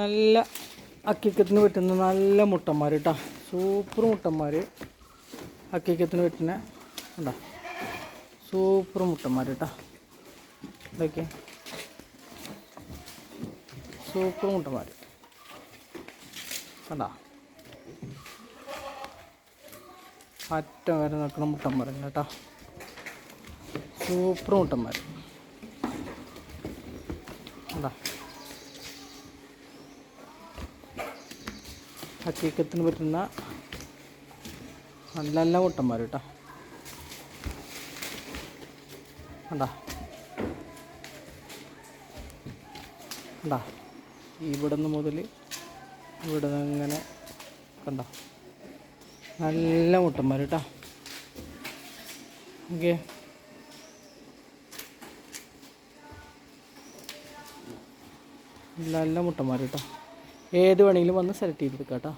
നല്ല അക്കിക്കത്തിന് പറ്റുന്ന നല്ല മുട്ടന്മാർ കേട്ടോ. സൂപ്പർ മുട്ടന്മാർ, അക്കിക്കത്തിന് പറ്റുന്ന കണ്ടോ, സൂപ്പർ മുട്ടന്മാർ കേട്ടോ. ഇതൊക്കെ സൂപ്പർ മുട്ടന്മാർ കണ്ടോ. അറ്റം വരെ നിൽക്കുന്ന മുട്ടന്മാർ കേട്ടോ. സൂപ്പർ മുട്ടന്മാർ കണ്ടോ. ഹക്കീക്കത്തിന് പറ്റുന്ന നല്ല നല്ല മുട്ടന്മാർ കേട്ടോ. കണ്ടോ കണ്ടോ. ഇവിടെ നിന്ന് മുതൽ ഇവിടെ നിന്ന് ഇങ്ങനെ കണ്ടോ, നല്ല മുട്ടന്മാർ കേട്ടോ. ഓക്കെ, നല്ല മുട്ടന്മാർ കേട്ടോ. ഏത് വേണമെങ്കിലും വന്ന് സെലക്ട് ചെയ്തെടുക്കാം കേട്ടോ.